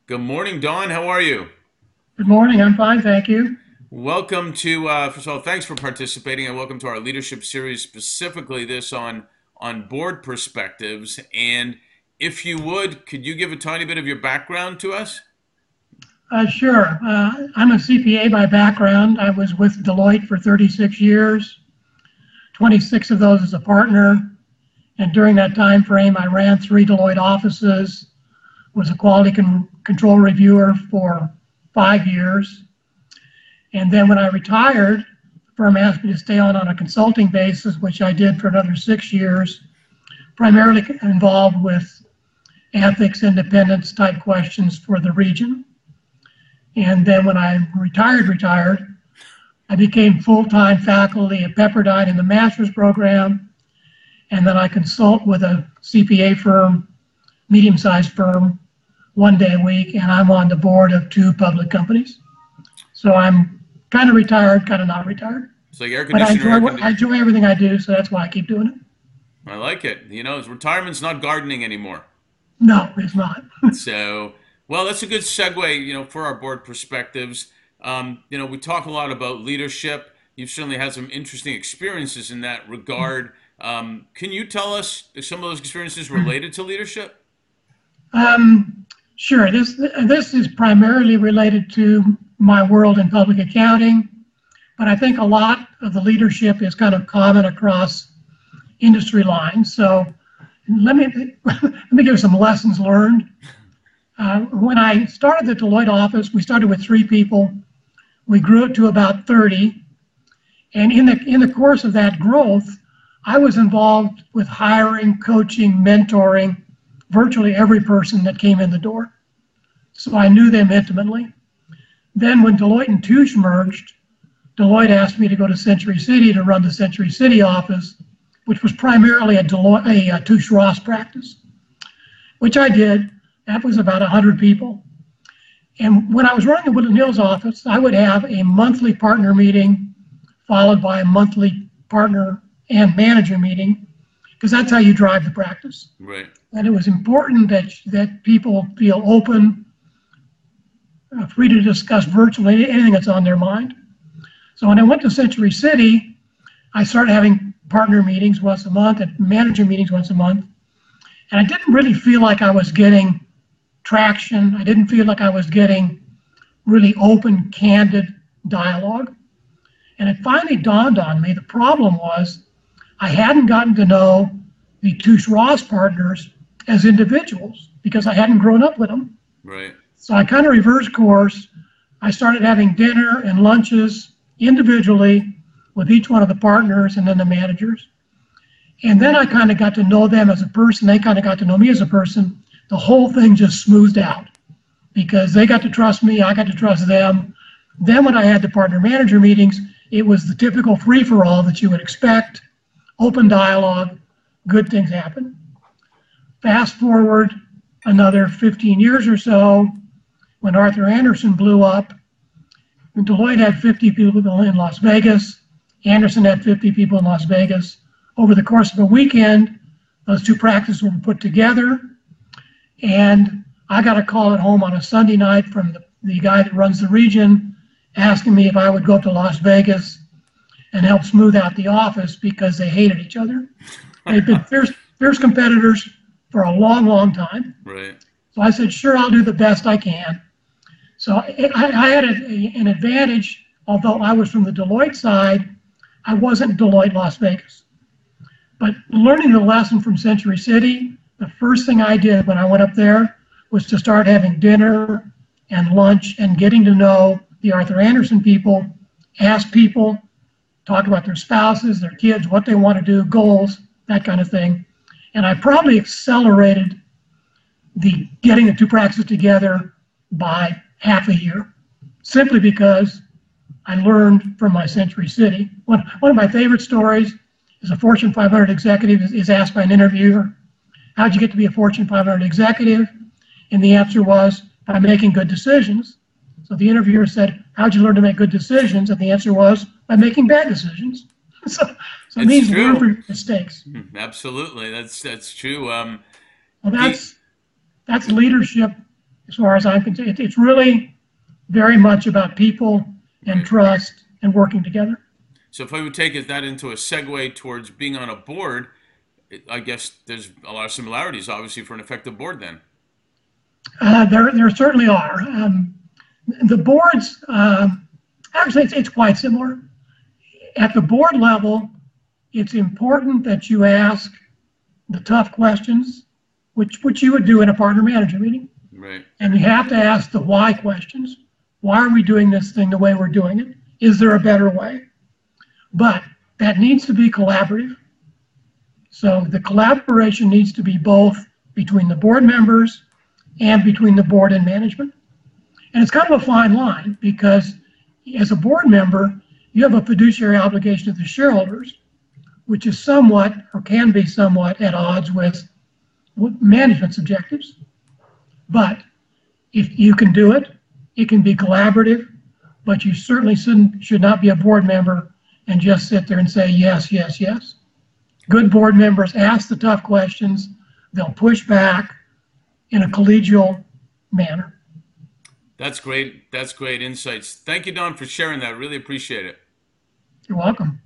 Good morning, Dawn. How are you? Good morning. I'm fine, thank you. Welcome to, first of all, thanks for participating and welcome to our leadership series, specifically this on board perspectives. And if you would, could you give a tiny bit of your background to us? Sure. I'm a CPA by background. I was with Deloitte for 36 years, 26 of those as a partner. And during that time frame, I ran three Deloitte offices, was a quality control reviewer for 5 years. And then when I retired, the firm asked me to stay on a consulting basis, which I did for another 6 years, primarily involved with ethics, independence type questions for the region. And then when I retired, I became full-time faculty at Pepperdine in the master's program. And then I consult with a CPA firm, medium-sized firm, 1 day a week, and I'm on the board of two public companies. So I'm kind of retired, kind of not retired. It's like air But conditioner, I enjoy everything I do, so that's why I keep doing it. I like it. Retirement's not gardening anymore. No, it's not. So, well, that's a good segue, for our board perspectives. We talk a lot about leadership. You've certainly had some interesting experiences in that regard. Can you tell us if some of those experiences related to leadership? Sure. This is primarily related to my world in public accounting, but I think a lot of the leadership is kind of common across industry lines. So let me give some lessons learned. When I started the Deloitte office, we started with 3 people. We grew it to about 30, and in the course of that growth, I was involved with hiring, coaching, mentoring virtually every person that came in the door. So I knew them intimately. Then when Deloitte and Touche merged, Deloitte asked me to go to Century City to run the Century City office, which was primarily a Touche Ross practice, which I did. That was about 100 people. And when I was running the Woodland Hills office, I would have a monthly partner meeting followed by a monthly partner and manager meeting, because that's how you drive the practice. Right. And it was important that people feel open, free to discuss virtually anything that's on their mind. So when I went to Century City, I started having partner meetings once a month and manager meetings once a month. And I didn't really feel like I was getting traction. I didn't feel like I was getting really open, candid dialogue. And it finally dawned on me the problem was I hadn't gotten to know the Touche Ross partners as individuals because I hadn't grown up with them. Right. So I kind of reversed course. I started having dinner and lunches individually with each one of the partners and then the managers. And then I kind of got to know them as a person. They kind of got to know me as a person. The whole thing just smoothed out because they got to trust me. I got to trust them. Then when I had the partner manager meetings, it was the typical free-for-all that you would expect, open dialogue, good things happen. Fast forward another 15 years or so, when Arthur Andersen blew up, when Deloitte had 50 people in Las Vegas, Andersen had 50 people in Las Vegas. Over the course of a weekend, those two practices were put together, and I got a call at home on a Sunday night from the guy that runs the region asking me if I would go to Las Vegas and help smooth out the office because they hated each other. They've been fierce competitors for a long, long time. Right. So I said, sure, I'll do the best I can. So I had an advantage, although I was from the Deloitte side, I wasn't Deloitte Las Vegas. But learning the lesson from Century City, the first thing I did when I went up there was to start having dinner and lunch and getting to know the Arthur Andersen people, ask people, talk about their spouses, their kids, what they want to do, goals, that kind of thing. And I probably accelerated the getting the two practices together by half a year, simply because I learned from my Century City. One of my favorite stories is a Fortune 500 executive is asked by an interviewer, how'd you get to be a Fortune 500 executive? And the answer was, by making good decisions. So the interviewer said, how'd you learn to make good decisions? And the answer was, by making bad decisions. So it It's means learn true. from your mistakes. Absolutely. That's true. Well, The that's leadership as far as I'm concerned. It's really very much about people and Right. trust and working together. So if I would take that into a segue towards being on a board, I guess there's a lot of similarities, obviously, for an effective board then. There certainly are. The boards, actually, it's quite similar. At the board level, it's important that you ask the tough questions, which you would do in a partner manager meeting. Right. And you have to ask the why questions. Why are we doing this thing the way we're doing it? Is there a better way? But that needs to be collaborative. So the collaboration needs to be both between the board members and between the board and management. And it's kind of a fine line because as a board member, you have a fiduciary obligation to the shareholders, which is somewhat or can be somewhat at odds with management's objectives. But if you can do it, it can be collaborative, but you certainly should not be a board member and just sit there and say yes, yes, yes. Good board members ask the tough questions. They'll push back in a collegial manner. That's great. That's great insights. Thank you, Don, for sharing that. Really appreciate it. You're welcome.